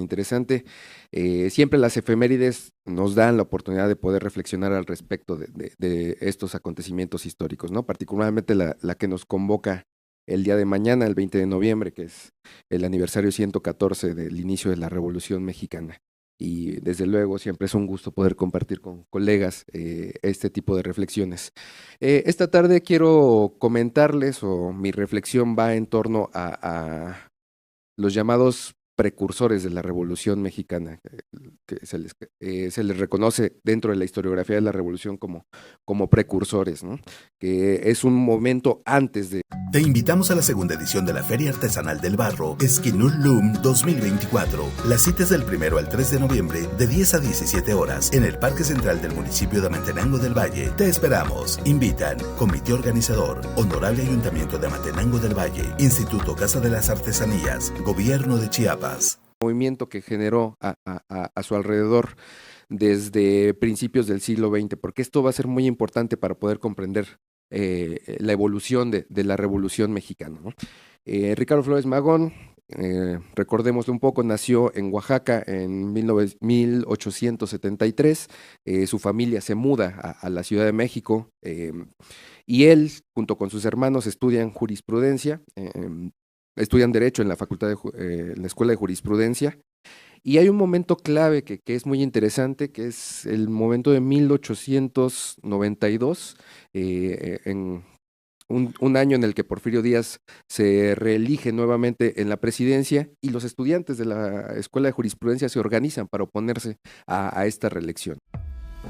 interesante. Siempre las efemérides nos dan la oportunidad de poder reflexionar al respecto de estos acontecimientos históricos, ¿no? Particularmente la que nos convoca el día de mañana, el 20 de noviembre, que es el aniversario 114 del inicio de la Revolución Mexicana. Y desde luego siempre es un gusto poder compartir con colegas este tipo de reflexiones. Esta tarde quiero comentarles, o mi reflexión va en torno a los llamados precursores de la Revolución Mexicana, que se les reconoce dentro de la historiografía de la Revolución como precursores, ¿no? Que es un momento antes de... Te invitamos a la segunda edición de la Feria Artesanal del Barro, Esquinulum 2024. La cita es del 1 al 3 de noviembre, de 10 a 17 horas, en el Parque Central del municipio de Matenango del Valle. Te esperamos. Invitan Comité Organizador, Honorable Ayuntamiento de Matenango del Valle, Instituto Casa de las Artesanías, Gobierno de Chiapas. Movimiento que generó a su alrededor desde principios del siglo XX, porque esto va a ser muy importante para poder comprender la evolución de la Revolución Mexicana, ¿no? Ricardo Flores Magón, recordémoslo un poco, nació en Oaxaca en 1873, su familia se muda a la Ciudad de México, y él, junto con sus hermanos, estudian jurisprudencia, estudian Derecho en la en la Escuela de Jurisprudencia, y hay un momento clave que es muy interesante, que es el momento de 1892, en un año en el que Porfirio Díaz se reelige nuevamente en la presidencia, y los estudiantes de la Escuela de Jurisprudencia se organizan para oponerse a esta reelección.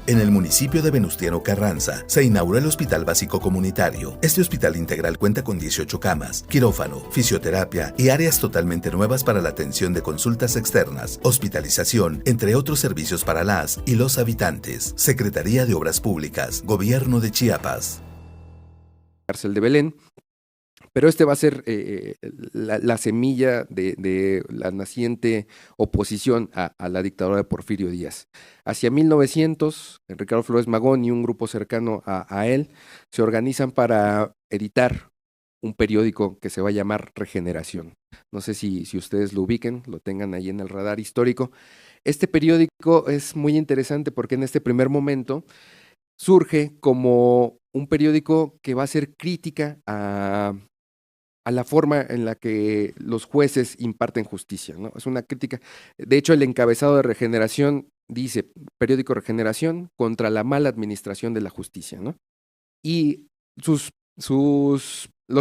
En el municipio de Venustiano Carranza se inauguró el Hospital Básico Comunitario. Este hospital integral cuenta con 18 camas, quirófano, fisioterapia y áreas totalmente nuevas para la atención de consultas externas, hospitalización, entre otros servicios para las y los habitantes. Secretaría de Obras Públicas, Gobierno de Chiapas. Cárcel de Belén. Pero este va a ser la semilla de la naciente oposición a la dictadura de Porfirio Díaz. Hacia 1900, Ricardo Flores Magón y un grupo cercano a él se organizan para editar un periódico que se va a llamar Regeneración. No sé si ustedes lo ubiquen, lo tengan ahí en el radar histórico. Este periódico es muy interesante porque en este primer momento surge como un periódico que va a hacer crítica a la forma en la que los jueces imparten justicia, ¿no? Es una crítica. De hecho, el encabezado de Regeneración dice: periódico Regeneración contra la mala administración de la justicia, ¿no? Y los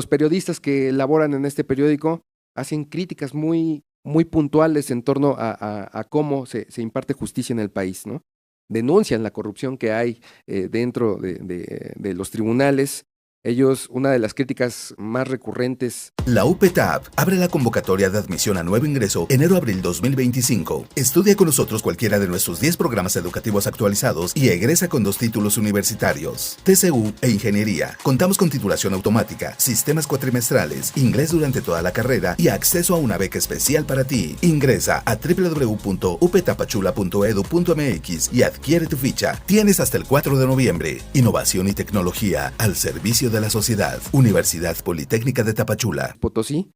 periodistas que elaboran en este periódico hacen críticas muy, muy puntuales en torno a cómo se imparte justicia en el país, ¿no? Denuncian la corrupción que hay dentro de los tribunales. Ellos, una de las críticas más recurrentes. La UPTAP abre la convocatoria de admisión a nuevo ingreso enero-abril 2025. Estudia con nosotros cualquiera de nuestros 10 programas educativos actualizados y egresa con 2 títulos universitarios, TCU e Ingeniería. Contamos con titulación automática, sistemas cuatrimestrales, inglés durante toda la carrera y acceso a una beca especial para ti. Ingresa a www.uptapachula.edu.mx y adquiere tu ficha. Tienes hasta el 4 de noviembre. Innovación y tecnología al servicio de la sociedad. Universidad Politécnica de Tapachula, Potosí.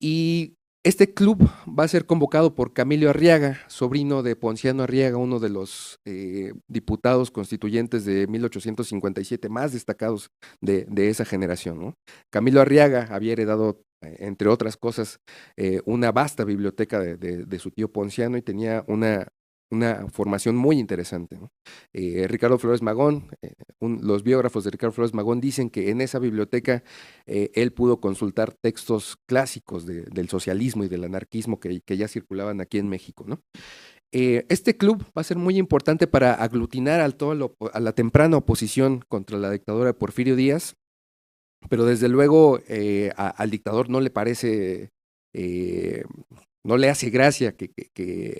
Y este club va a ser convocado por Camilo Arriaga, sobrino de Ponciano Arriaga, uno de los diputados constituyentes de 1857 más destacados de esa generación, ¿no? Camilo Arriaga había heredado, entre otras cosas, una vasta biblioteca de su tío Ponciano, y tenía una formación muy interesante, ¿no? Ricardo Flores Magón, los biógrafos de Ricardo Flores Magón dicen que en esa biblioteca él pudo consultar textos clásicos del socialismo y del anarquismo que ya circulaban aquí en México, ¿no? Este club va a ser muy importante para aglutinar a la temprana oposición contra la dictadura de Porfirio Díaz, pero desde luego al dictador no le parece... no le hace gracia que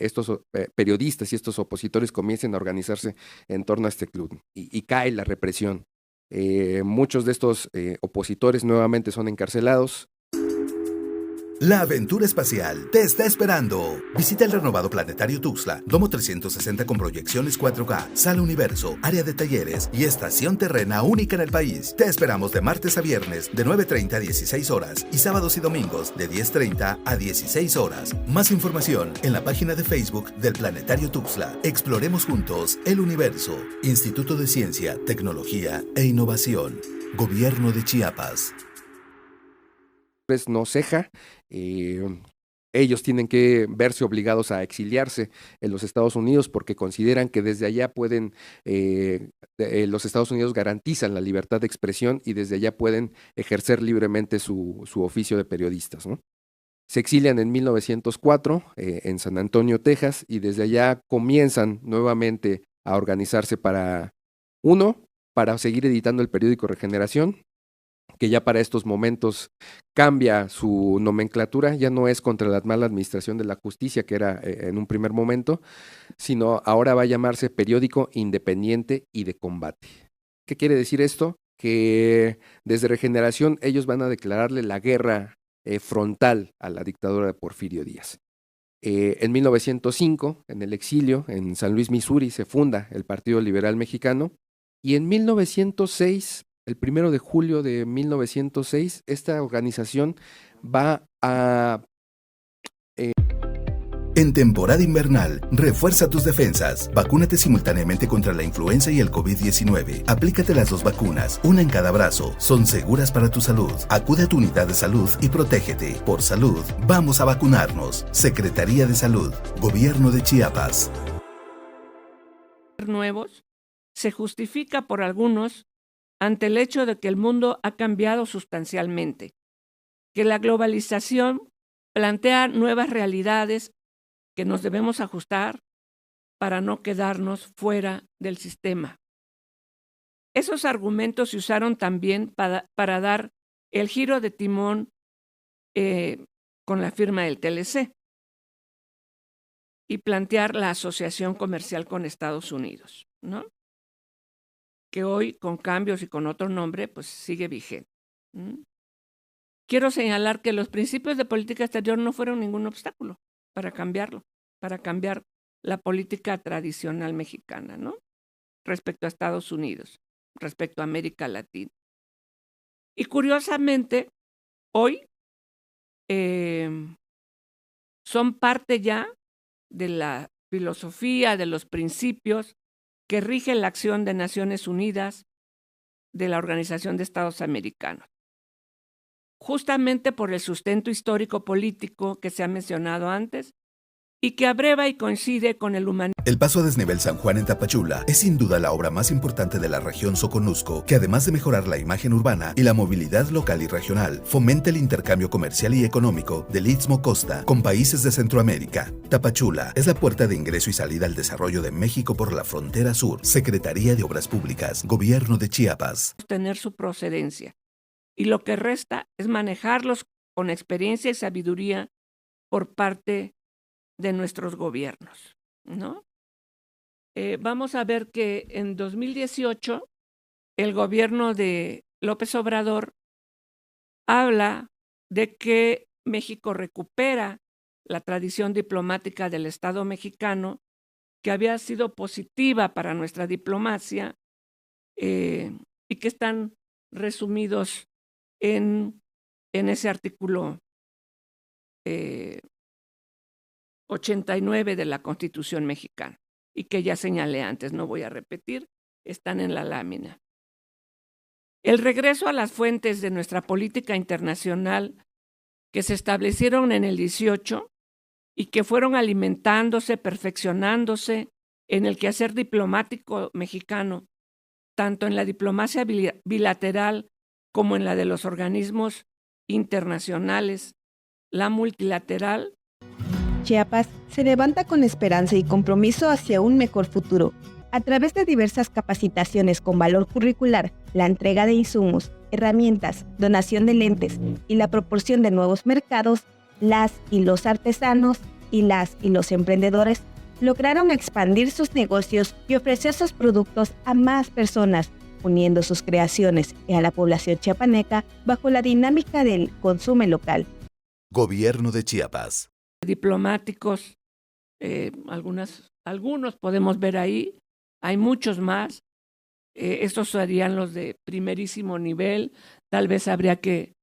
estos periodistas y estos opositores comiencen a organizarse en torno a este club, y cae la represión. Muchos de estos opositores nuevamente son encarcelados. La aventura espacial te está esperando. Visita el renovado Planetario Tuxtla, Domo 360 con proyecciones 4K, Sala Universo, área de talleres y estación terrena única en el país. Te esperamos de martes a viernes de 9:30 a 16 horas y sábados y domingos de 10:30 a 16 horas. Más información en la página de Facebook del Planetario Tuxtla. Exploremos juntos el universo. Instituto de Ciencia, Tecnología e Innovación. Gobierno de Chiapas. No ceja, ellos tienen que verse obligados a exiliarse en los Estados Unidos porque consideran que desde allá pueden, los Estados Unidos garantizan la libertad de expresión y desde allá pueden ejercer libremente su oficio de periodistas, ¿no? Se exilian en 1904 en San Antonio, Texas, y desde allá comienzan nuevamente a organizarse para seguir editando el periódico Regeneración, que ya para estos momentos cambia su nomenclatura, ya no es contra la mala administración de la justicia, que era en un primer momento, sino ahora va a llamarse Periódico Independiente y de Combate. ¿Qué quiere decir esto? Que desde Regeneración ellos van a declararle la guerra frontal a la dictadura de Porfirio Díaz. En 1905, en el exilio, en San Luis, Missouri, se funda el Partido Liberal Mexicano, y en 1906, el 1 de julio de 1906, esta organización va a... En temporada invernal, refuerza tus defensas. Vacúnate simultáneamente contra la influenza y el COVID-19. Aplícate las 2 vacunas, una en cada brazo. Son seguras para tu salud. Acude a tu unidad de salud y protégete. Por salud, vamos a vacunarnos. Secretaría de Salud, Gobierno de Chiapas. Nuevos se justifica por algunos ante el hecho de que el mundo ha cambiado sustancialmente, que la globalización plantea nuevas realidades que nos debemos ajustar para no quedarnos fuera del sistema. Esos argumentos se usaron también para dar el giro de timón con la firma del TLC y plantear la asociación comercial con Estados Unidos, ¿no? Que hoy, con cambios y con otro nombre, pues sigue vigente. Quiero señalar que los principios de política exterior no fueron ningún obstáculo para cambiarlo, para cambiar la política tradicional mexicana, ¿no? Respecto a Estados Unidos, respecto a América Latina. Y curiosamente, hoy son parte ya de la filosofía, de los principios que rigen la acción de Naciones Unidas, de la Organización de Estados Americanos. Justamente por el sustento histórico-político que se ha mencionado antes y que abreva y coincide con el humanismo. El Paso a Desnivel San Juan en Tapachula es sin duda la obra más importante de la región Soconusco, que además de mejorar la imagen urbana y la movilidad local y regional, fomenta el intercambio comercial y económico del Istmo Costa con países de Centroamérica. Tapachula es la puerta de ingreso y salida al desarrollo de México por la frontera sur. Secretaría de Obras Públicas, Gobierno de Chiapas. Tener su procedencia. Y lo que resta es manejarlos con experiencia y sabiduría por parte de nuestros gobiernos, ¿no? Vamos a ver que en 2018 el gobierno de López Obrador habla de que México recupera la tradición diplomática del Estado mexicano, que había sido positiva para nuestra diplomacia y que están resumidos en ese artículo 89 de la Constitución mexicana, y que ya señalé antes, no voy a repetir, están en la lámina. El regreso a las fuentes de nuestra política internacional que se establecieron en el 18 y que fueron alimentándose, perfeccionándose en el quehacer diplomático mexicano, tanto en la diplomacia bilateral como en la de los organismos internacionales, la multilateral. Chiapas se levanta con esperanza y compromiso hacia un mejor futuro. A través de diversas capacitaciones con valor curricular, la entrega de insumos, herramientas, donación de lentes y la proporción de nuevos mercados, las y los artesanos y las y los emprendedores lograron expandir sus negocios y ofrecer sus productos a más personas, uniendo sus creaciones y a la población chiapaneca bajo la dinámica del consumo local. Gobierno de Chiapas. Diplomáticos, algunos podemos ver ahí, hay muchos más. Estos serían los de primerísimo nivel. Tal vez habría que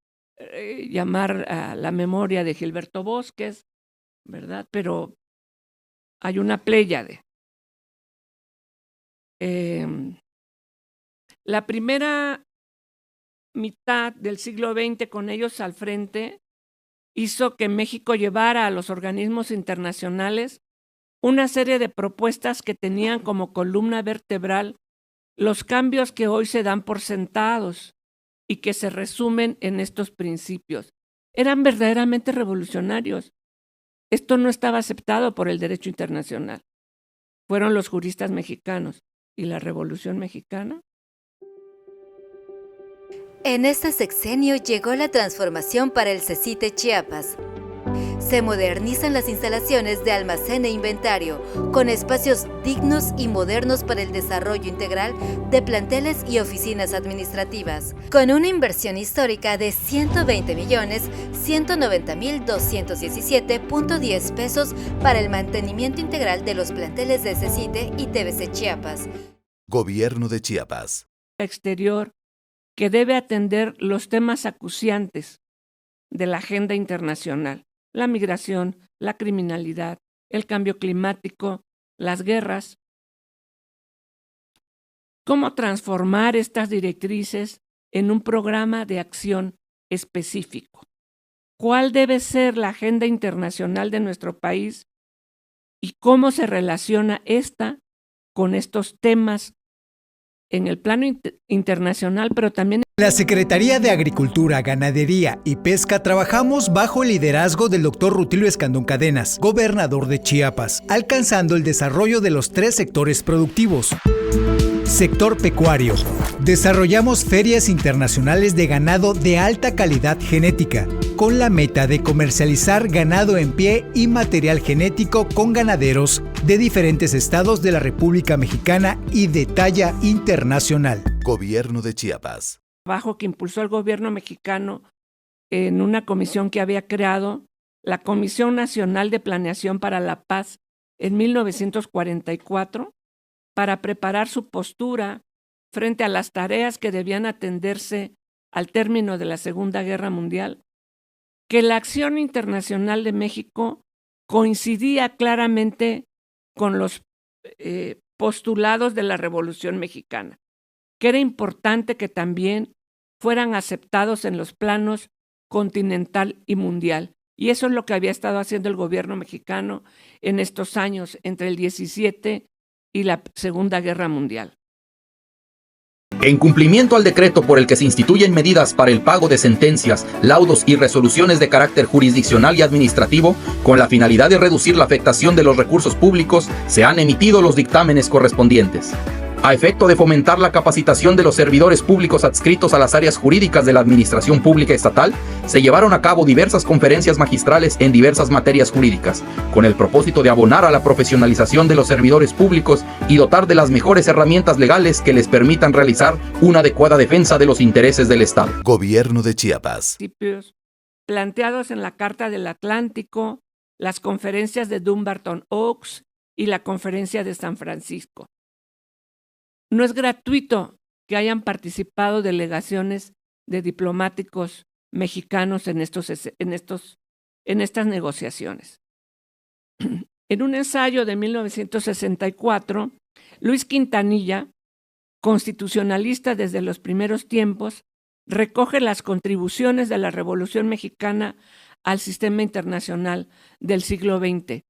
llamar a la memoria de Gilberto Bosques, ¿verdad? Pero hay una pléyade. La primera mitad del siglo XX, con ellos al frente, hizo que México llevara a los organismos internacionales una serie de propuestas que tenían como columna vertebral los cambios que hoy se dan por sentados y que se resumen en estos principios. Eran verdaderamente revolucionarios. Esto no estaba aceptado por el derecho internacional. Fueron los juristas mexicanos y la Revolución Mexicana. En este sexenio llegó la transformación para el CECITE Chiapas. Se modernizan las instalaciones de almacén e inventario, con espacios dignos y modernos para el desarrollo integral de planteles y oficinas administrativas, con una inversión histórica de 120,190,217.10 pesos para el mantenimiento integral de los planteles de CECITE y TBC Chiapas. Gobierno de Chiapas. Exterior, que debe atender los temas acuciantes de la agenda internacional. La migración, la criminalidad, el cambio climático, las guerras. ¿Cómo transformar estas directrices en un programa de acción específico? ¿Cuál debe ser la agenda internacional de nuestro país y cómo se relaciona esta con estos temas en el plano internacional, pero también la Secretaría de Agricultura, Ganadería y Pesca trabajamos bajo el liderazgo del Dr. Rutilio Escandón Cadenas, gobernador de Chiapas, alcanzando el desarrollo de los 3 sectores productivos. Sector pecuario. Desarrollamos ferias internacionales de ganado de alta calidad genética, con la meta de comercializar ganado en pie y material genético con ganaderos de diferentes estados de la República Mexicana y de talla internacional. Gobierno de Chiapas. Trabajo que impulsó el gobierno mexicano en una comisión que había creado, la Comisión Nacional de Planeación para la Paz en 1944, para preparar su postura frente a las tareas que debían atenderse al término de la Segunda Guerra Mundial, que la acción internacional de México coincidía claramente con los postulados de la Revolución Mexicana, que era importante que también fueran aceptados en los planos continental y mundial. Y eso es lo que había estado haciendo el gobierno mexicano en estos años, entre el 17 y la Segunda Guerra Mundial. En cumplimiento al decreto por el que se instituyen medidas para el pago de sentencias, laudos y resoluciones de carácter jurisdiccional y administrativo, con la finalidad de reducir la afectación de los recursos públicos, se han emitido los dictámenes correspondientes. A efecto de fomentar la capacitación de los servidores públicos adscritos a las áreas jurídicas de la Administración Pública Estatal, se llevaron a cabo diversas conferencias magistrales en diversas materias jurídicas, con el propósito de abonar a la profesionalización de los servidores públicos y dotar de las mejores herramientas legales que les permitan realizar una adecuada defensa de los intereses del Estado. Gobierno de Chiapas. Principios planteados en la Carta del Atlántico, las conferencias de Dumbarton Oaks y la Conferencia de San Francisco. No es gratuito que hayan participado delegaciones de diplomáticos mexicanos en estas negociaciones. En un ensayo de 1964, Luis Quintanilla, constitucionalista desde los primeros tiempos, recoge las contribuciones de la Revolución Mexicana al sistema internacional del siglo XX.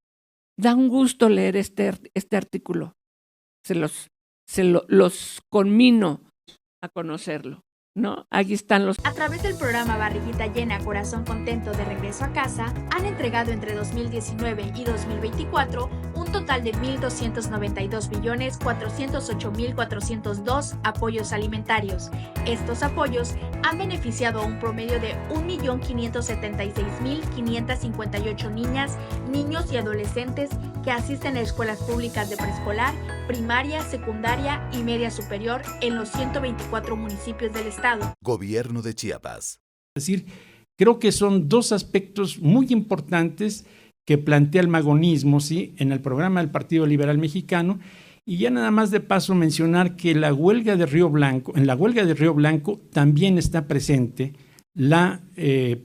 Da un gusto leer este artículo. Los conmino a conocerlo, ¿no? Allí están los... A través del programa Barriguita Llena, Corazón Contento de Regreso a Casa, han entregado entre 2019 y 2024 un total de 1.292.408.402 apoyos alimentarios. Estos apoyos han beneficiado a un promedio de 1.576.558 niñas, niños y adolescentes que asisten a escuelas públicas de preescolar, primaria, secundaria y media superior en los 124 municipios del estado. Gobierno de Chiapas. Es decir, creo que son dos aspectos muy importantes que plantea el magonismo, ¿sí?, en el programa del Partido Liberal Mexicano. Y ya nada más de paso mencionar que en la huelga de Río Blanco también está presente el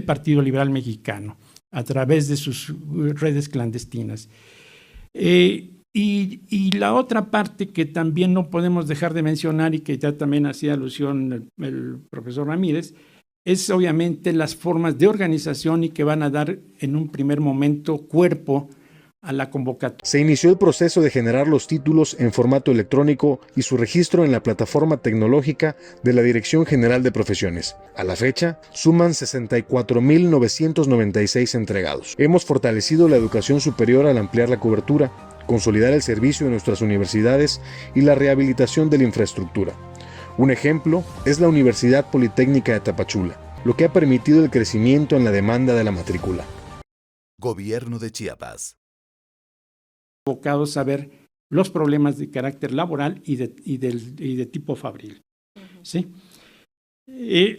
Partido Liberal Mexicano a través de sus redes clandestinas. Y la otra parte que también no podemos dejar de mencionar y que ya también hacía alusión el profesor Ramírez, es obviamente las formas de organización y que van a dar en un primer momento cuerpo a la convocatoria. Se inició el proceso de generar los títulos en formato electrónico y su registro en la plataforma tecnológica de la Dirección General de Profesiones. A la fecha, suman 64.996 entregados. Hemos fortalecido la educación superior al ampliar la cobertura, consolidar el servicio de nuestras universidades y la rehabilitación de la infraestructura. Un ejemplo es la Universidad Politécnica de Tapachula, lo que ha permitido el crecimiento en la demanda de la matrícula. Gobierno de Chiapas. Abocados a ver los problemas de carácter laboral y de tipo fabril, ¿sí?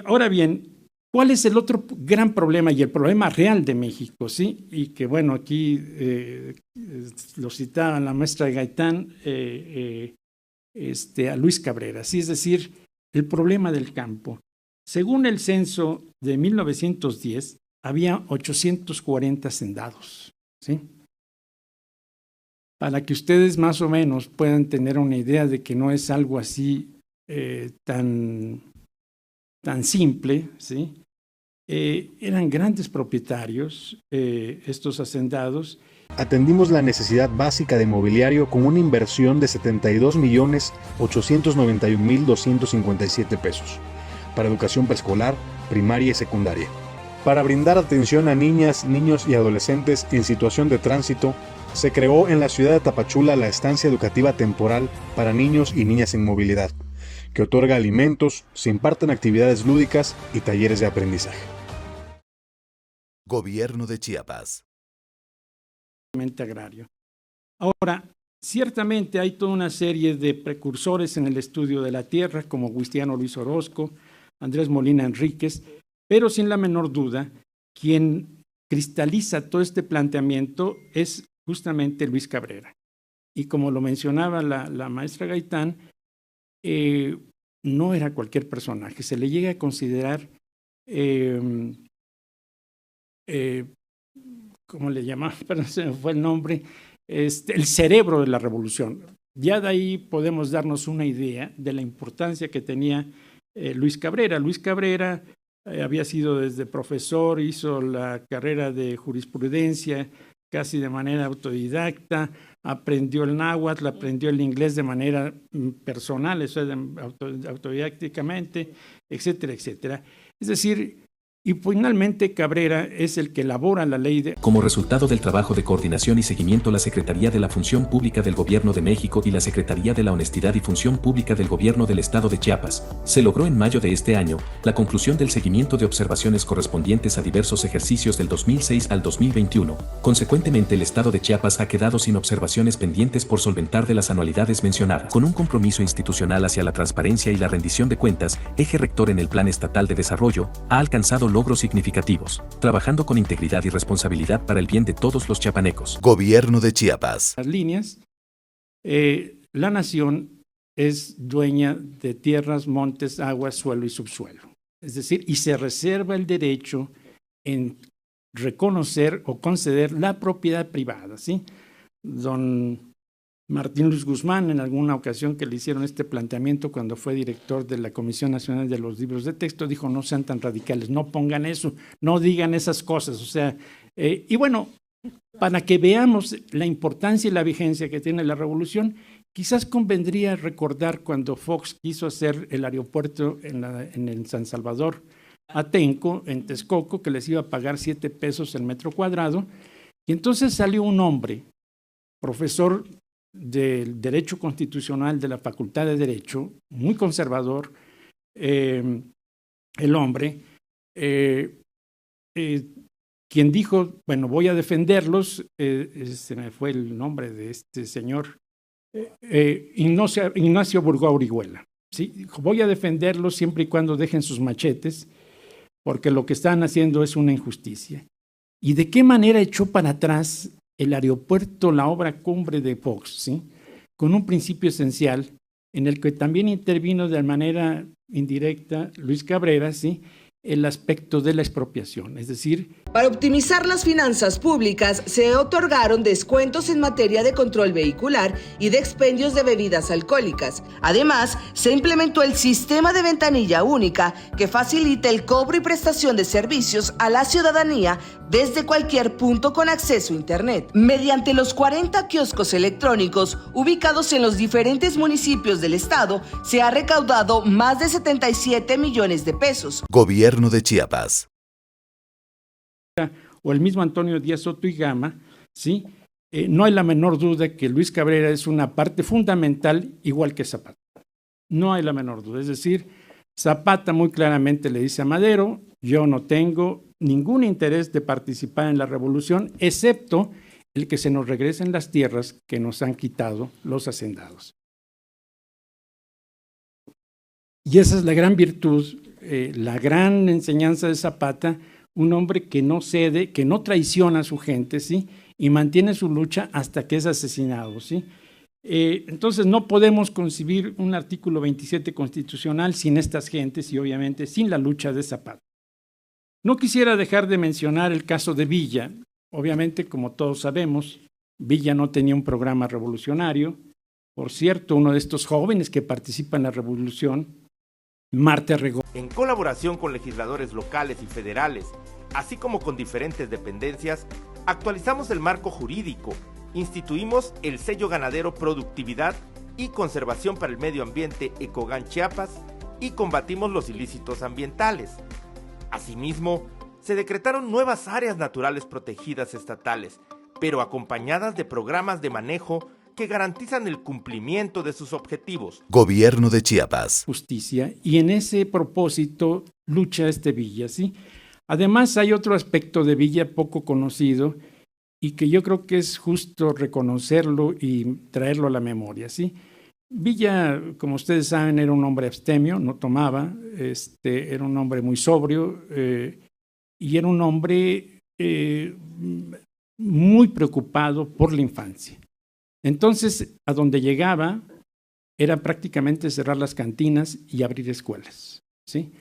Ahora bien, ¿cuál es el otro gran problema y el problema real de México, sí? Y que bueno, aquí lo citaba la maestra Gaitán, a Luis Cabrera, ¿sí? Es decir, el problema del campo. Según el censo de 1910, había 840 hacendados, ¿sí? Para que ustedes más o menos puedan tener una idea de que no es algo así tan simple, ¿sí? Eran grandes propietarios estos hacendados. Atendimos la necesidad básica de mobiliario con una inversión de 72.891.257 pesos para educación preescolar, primaria y secundaria. Para brindar atención a niñas, niños y adolescentes en situación de tránsito, se creó en la ciudad de Tapachula la estancia educativa temporal para niños y niñas en movilidad, que otorga alimentos, se imparten actividades lúdicas y talleres de aprendizaje. Gobierno de Chiapas. Agrario. Ahora, ciertamente hay toda una serie de precursores en el estudio de la tierra, como Agustino Luis Orozco, Andrés Molina Enríquez, pero sin la menor duda, quien cristaliza todo este planteamiento es justamente Luis Cabrera. Y como lo mencionaba la maestra Gaitán, no era cualquier personaje, se le llega a considerar, ¿cómo le llamaban? Pero se me fue el nombre, el cerebro de la revolución. Ya de ahí podemos darnos una idea de la importancia que tenía Luis Cabrera. Luis Cabrera había sido desde profesor, hizo la carrera de jurisprudencia casi de manera autodidacta, aprendió el náhuatl, aprendió el inglés de manera personal, eso es autodidácticamente, etcétera, etcétera. Es decir, y finalmente Cabrera es el que elabora la ley de... Como resultado del trabajo de coordinación y seguimiento, la Secretaría de la Función Pública del Gobierno de México y la Secretaría de la Honestidad y Función Pública del Gobierno del Estado de Chiapas, se logró en mayo de este año la conclusión del seguimiento de observaciones correspondientes a diversos ejercicios del 2006 al 2021. Consecuentemente, el Estado de Chiapas ha quedado sin observaciones pendientes por solventar de las anualidades mencionadas. Con un compromiso institucional hacia la transparencia y la rendición de cuentas, eje rector en el Plan Estatal de Desarrollo, ha alcanzado logros significativos, trabajando con integridad y responsabilidad para el bien de todos los chiapanecos. Gobierno de Chiapas. Las líneas, la nación es dueña de tierras, montes, aguas, suelo y subsuelo. Es decir, y se reserva el derecho en reconocer o conceder la propiedad privada, ¿sí? Don Martín Luis Guzmán, en alguna ocasión que le hicieron este planteamiento cuando fue director de la Comisión Nacional de los Libros de Texto, dijo: no sean tan radicales, no pongan eso, no digan esas cosas. O sea, y bueno, para que veamos la importancia y la vigencia que tiene la revolución, quizás convendría recordar cuando Fox quiso hacer el aeropuerto en el San Salvador Atenco, en Texcoco, que les iba a pagar 7 pesos el metro cuadrado, y entonces salió un hombre, profesor del Derecho Constitucional de la Facultad de Derecho, muy conservador, el hombre, quien dijo, bueno, voy a defenderlos, se me fue el nombre de este señor, Ignacio Burgoa Orihuela, ¿sí? Dijo, voy a defenderlos siempre y cuando dejen sus machetes, porque lo que están haciendo es una injusticia. ¿Y de qué manera echó para atrás el aeropuerto, la obra cumbre de Fox, ¿sí? Con un principio esencial en el que también intervino de manera indirecta Luis Cabrera, ¿sí? El aspecto de la expropiación, es decir, para optimizar las finanzas públicas se otorgaron descuentos en materia de control vehicular y de expendios de bebidas alcohólicas. Además, se implementó el sistema de ventanilla única que facilita el cobro y prestación de servicios a la ciudadanía desde cualquier punto con acceso a Internet. Mediante los 40 kioscos electrónicos ubicados en los diferentes municipios del estado, se ha recaudado más de 77 millones de pesos. Gobierno de Chiapas. O el mismo Antonio Díaz Soto y Gama, ¿sí? No hay la menor duda que Luis Cabrera es una parte fundamental, igual que Zapata. No hay la menor duda. Es decir, Zapata muy claramente le dice a Madero, yo no tengo ningún interés de participar en la revolución, excepto el que se nos regresen las tierras que nos han quitado los hacendados. Y esa es la gran virtud, la gran enseñanza de Zapata, un hombre que no cede, que no traiciona a su gente, ¿sí? Y mantiene su lucha hasta que es asesinado, ¿sí? Entonces no podemos concebir un artículo 27 constitucional sin estas gentes y obviamente sin la lucha de Zapata. No quisiera dejar de mencionar el caso de Villa. Obviamente, como todos sabemos, Villa no tenía un programa revolucionario. Por cierto, uno de estos jóvenes que participa en la revolución, Marte Arregón. En colaboración con legisladores locales y federales, así como con diferentes dependencias, actualizamos el marco jurídico, instituimos el sello ganadero Productividad y Conservación para el Medio Ambiente Ecogan Chiapas y combatimos los ilícitos ambientales. Asimismo, se decretaron nuevas áreas naturales protegidas estatales, pero acompañadas de programas de manejo que garantizan el cumplimiento de sus objetivos. Gobierno de Chiapas. Justicia, y en ese propósito lucha Villa, ¿sí? Además, hay otro aspecto de Villa poco conocido y que yo creo que es justo reconocerlo y traerlo a la memoria, ¿sí? Villa, como ustedes saben, era un hombre abstemio, no tomaba, era un hombre muy sobrio y era un hombre muy preocupado por la infancia. Entonces, a donde llegaba era prácticamente cerrar las cantinas y abrir escuelas, ¿sí?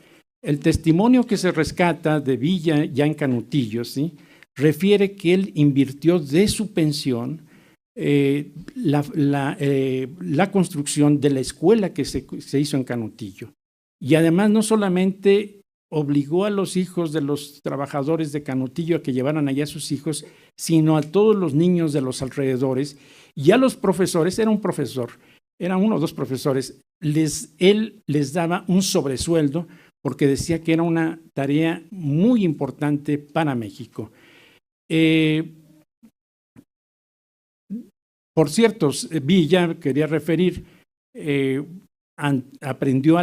El testimonio que se rescata de Villa ya en Canutillo, ¿sí? Refiere que él invirtió de su pensión la construcción de la escuela que se hizo en Canutillo. Y además no solamente obligó a los hijos de los trabajadores de Canutillo a que llevaran allá a sus hijos, sino a todos los niños de los alrededores y a los profesores. Era un profesor, eran uno o dos profesores, él les daba un sobresueldo porque decía que era una tarea muy importante para México. Por cierto, Villa, quería referir, aprendió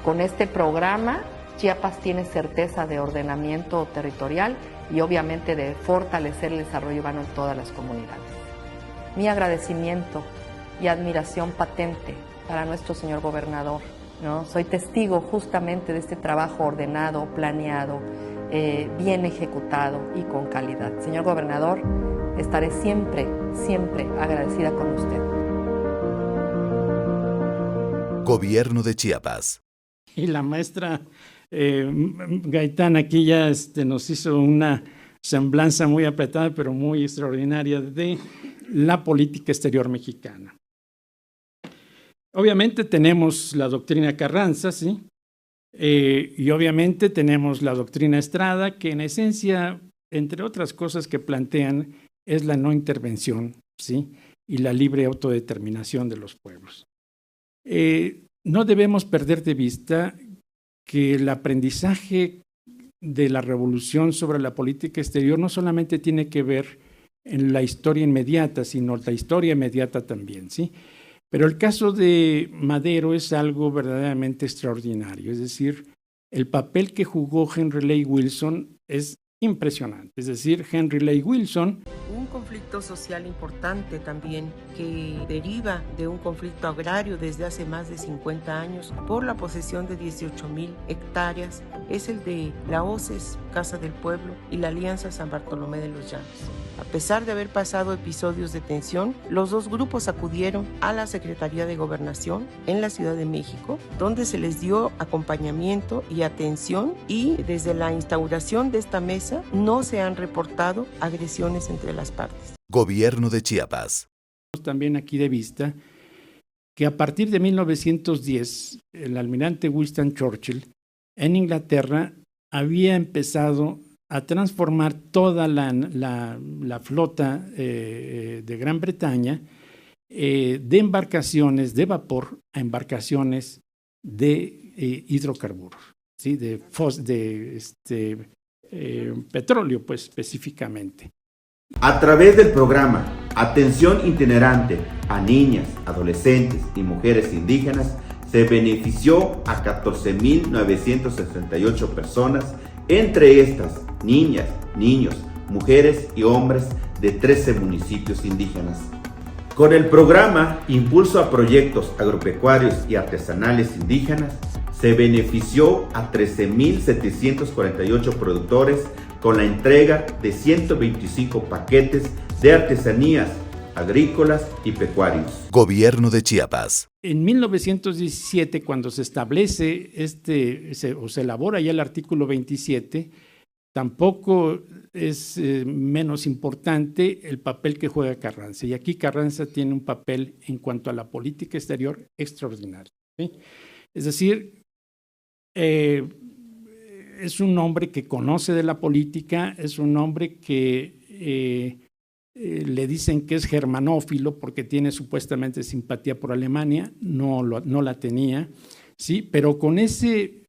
Con este programa, Chiapas tiene certeza de ordenamiento territorial y obviamente de fortalecer el desarrollo urbano en todas las comunidades. Mi agradecimiento y admiración patente para nuestro señor gobernador, ¿no? Soy testigo justamente de este trabajo ordenado, planeado, bien ejecutado y con calidad. Señor gobernador, estaré siempre, siempre agradecida con usted. Gobierno de Chiapas. Y la maestra Gaitán aquí ya nos hizo una semblanza muy apretada, pero muy extraordinaria de la política exterior mexicana. Obviamente tenemos la doctrina Carranza, ¿sí? Y obviamente tenemos la doctrina Estrada, que en esencia, entre otras cosas que plantean, es la no intervención, ¿sí? Y la libre autodeterminación de los pueblos. No debemos perder de vista que el aprendizaje de la revolución sobre la política exterior no solamente tiene que ver en la historia inmediata, sino la historia inmediata también, ¿sí? Pero el caso de Madero es algo verdaderamente extraordinario, es decir, el papel que jugó Henry Lay Wilson es impresionante, es decir, Henry Lay Wilson conflicto social importante también que deriva de un conflicto agrario desde hace más de 50 años por la posesión de 18,000 hectáreas es el de la OCES, Casa del Pueblo, y la Alianza San Bartolomé de los Llanos. A pesar de haber pasado episodios de tensión, los dos grupos acudieron a la Secretaría de Gobernación en la Ciudad de México, donde se les dio acompañamiento y atención, y desde la instauración de esta mesa no se han reportado agresiones entre las partes. Gobierno de Chiapas. También aquí de vista que a partir de 1910, el almirante Winston Churchill en Inglaterra había empezado a transformar toda la flota de Gran Bretaña de embarcaciones de vapor a embarcaciones de hidrocarburos, ¿sí? de petróleo, pues específicamente. A través del programa Atención Itinerante a Niñas, Adolescentes y Mujeres Indígenas, se benefició a 14,968 personas, entre estas niñas, niños, mujeres y hombres de 13 municipios indígenas. Con el programa Impulso a Proyectos Agropecuarios y Artesanales Indígenas, se benefició a 13,748 productores con la entrega de 125 paquetes de artesanías agrícolas y pecuarios. Gobierno de Chiapas. En 1917, cuando se establece se elabora ya el artículo 27, tampoco es menos importante el papel que juega Carranza. Y aquí Carranza tiene un papel en cuanto a la política exterior extraordinario, ¿sí? Es decir, es un hombre que conoce de la política, es un hombre que le dicen que es germanófilo porque tiene supuestamente simpatía por Alemania, no la tenía, ¿sí? Pero con ese...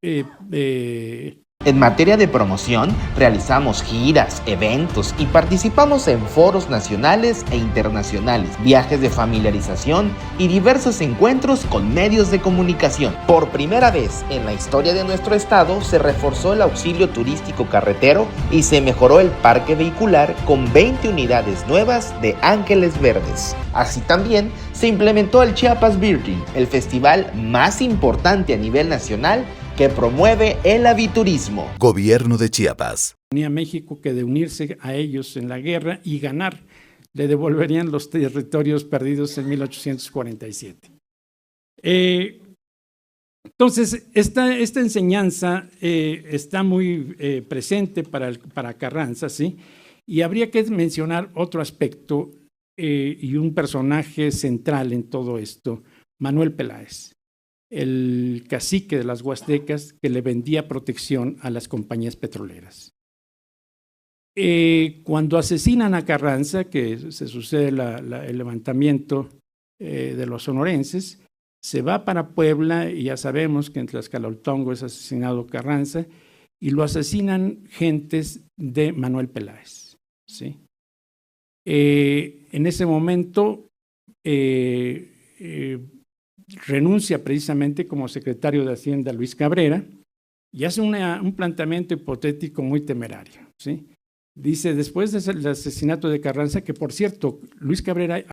En materia de promoción, realizamos giras, eventos y participamos en foros nacionales e internacionales, viajes de familiarización y diversos encuentros con medios de comunicación. Por primera vez en la historia de nuestro estado se reforzó el auxilio turístico carretero y se mejoró el parque vehicular con 20 unidades nuevas de Ángeles Verdes. Así también se implementó el Chiapas Virgin, el festival más importante a nivel nacional que promueve el aviturismo. Gobierno de Chiapas. A México que de unirse a ellos en la guerra y ganar, le devolverían los territorios perdidos en 1847. Entonces, esta enseñanza está muy presente para Carranza, ¿sí? Y habría que mencionar otro aspecto y un personaje central en todo esto, Manuel Peláez, el cacique de las Huastecas que le vendía protección a las compañías petroleras. Cuando asesinan a Carranza, que se sucede el levantamiento de los sonorenses, se va para Puebla y ya sabemos que en Tlaxcaloltongo es asesinado Carranza y lo asesinan gentes de Manuel Peláez, ¿sí? En ese momento renuncia precisamente como secretario de Hacienda Luis Cabrera y hace un planteamiento hipotético muy temerario, ¿sí? Dice, después del asesinato de Carranza, que por cierto, Luis Cabrera